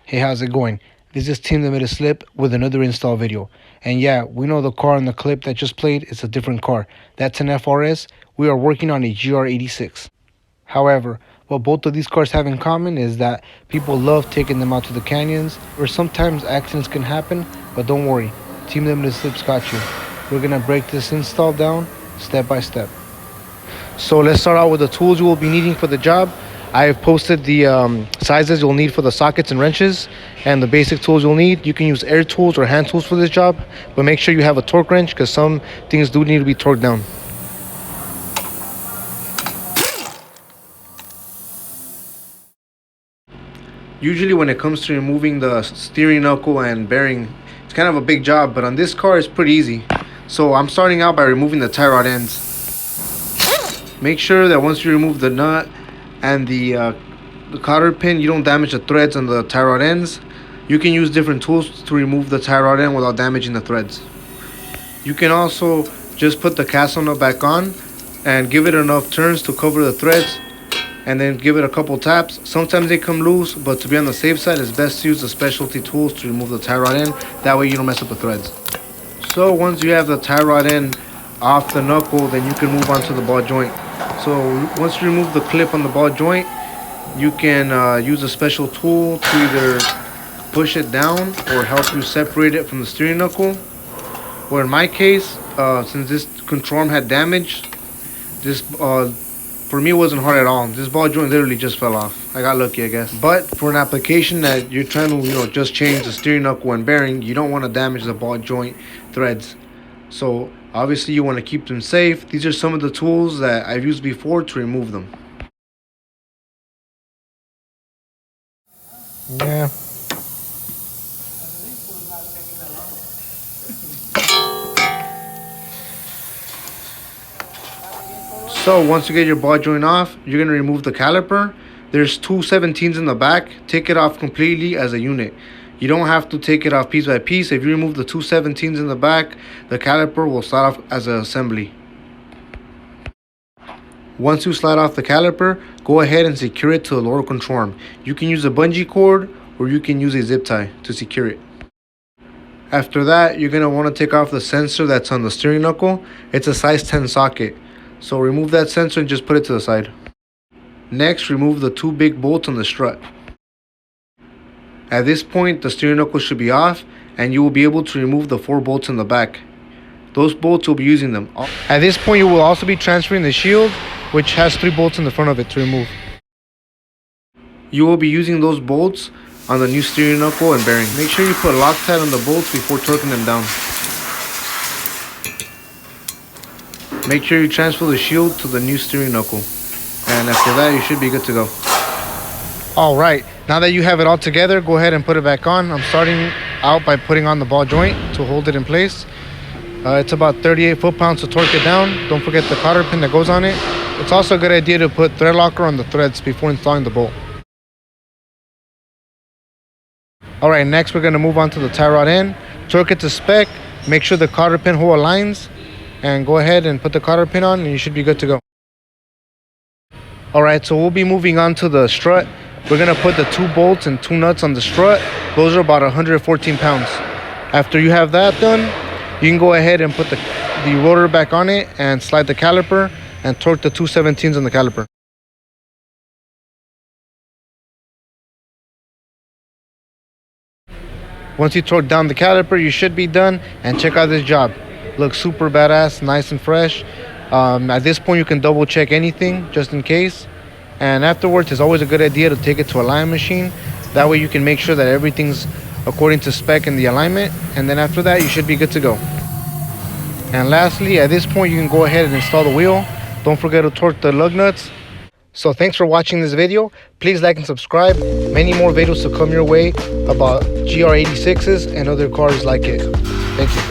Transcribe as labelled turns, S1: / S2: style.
S1: Hey, how's it going? This is Team Limited Slip with another install video. And yeah, we know the car in the clip that just played is a different car. That's an FRS. We are working on a GR86. However, what both of these cars have in common is that people love taking them out to the canyons, where sometimes accidents can happen, but don't worry, Team Limited Slip's got you. We're gonna break this install down step by step. So let's start out with the tools you will be needing for the job. I have posted the sizes you'll need for the sockets and wrenches and the basic tools you'll need. You can use air tools or hand tools for this job, but make sure you have a torque wrench because some things do need to be torqued down. Usually when it comes to removing the steering knuckle and bearing, it's kind of a big job, but on this car it's pretty easy. So I'm starting out by removing the tie rod ends. Make sure that once you remove the nut and the cotter pin, you don't damage the threads on the tie rod ends. You can use different tools to remove the tie rod end without damaging the threads. You can also just put the castle nut back on and give it enough turns to cover the threads, and then give it a couple taps. Sometimes they come loose, but to be on the safe side, it's best to use the specialty tools to remove the tie rod end. That way you don't mess up the threads. So once you have the tie rod end off the knuckle, then you can move on to the ball joint. So once you remove the clip on the ball joint, you can use a special tool to either push it down or help you separate it from the steering knuckle. Or in my case, since this control arm had damage, this for me it wasn't hard at all. This ball joint literally just fell off. I got lucky, I guess. But for an application that you're trying to just change the steering knuckle and bearing, you don't want to damage the ball joint threads. So obviously you want to keep them safe. These are some of the tools that I've used before to remove them. Yeah. So once you get your ball joint off, you're going to remove the caliper. There's two 17s in the back. Take it off completely as a unit. You don't have to take it off piece by piece. If you remove the two 17s in the back, the caliper will slide off as an assembly. Once you slide off the caliper, go ahead and secure it to the lower control arm. You can use a bungee cord or you can use a zip tie to secure it. After that, you're going to want to take off the sensor that's on the steering knuckle. It's a size 10 socket. So remove that sensor and just put it to the side. Next, remove the two big bolts on the strut. At this point, the steering knuckle should be off and you will be able to remove the 4 bolts in the back. Those bolts, will be using them. At this point, you will also be transferring the shield, which has 3 bolts in the front of it to remove. You will be using those bolts on the new steering knuckle and bearing. Make sure you put Loctite on the bolts before torquing them down. Make sure you transfer the shield to the new steering knuckle. And after that, you should be good to go. Alright, now that you have it all together, go ahead and put it back on. I'm starting out by putting on the ball joint to hold it in place. It's about 38 foot-pounds to torque it down. Don't forget the cotter pin that goes on it. It's also a good idea to put thread locker on the threads before installing the bolt. Alright, next we're going to move on to the tie rod end. Torque it to spec. Make sure the cotter pin hole aligns. And go ahead and put the cotter pin on and you should be good to go. Alright, so we'll be moving on to the strut. We're going to put the 2 bolts and 2 nuts on the strut. Those are about 114 pounds. After you have that done, you can go ahead and put the rotor back on it and slide the caliper and torque the two 17s on the caliper. Once you torque down the caliper, you should be done. And check out this job. Looks super badass, nice and fresh. At this point, you can double check anything just in case. And afterwards, it's always a good idea to take it to a line machine. That way you can make sure that everything's according to spec in the alignment. And then after that, you should be good to go. And lastly, at this point, you can go ahead and install the wheel. Don't forget to torque the lug nuts. So thanks for watching this video. Please like and subscribe. Many more videos to come your way about GR86s and other cars like it. Thank you.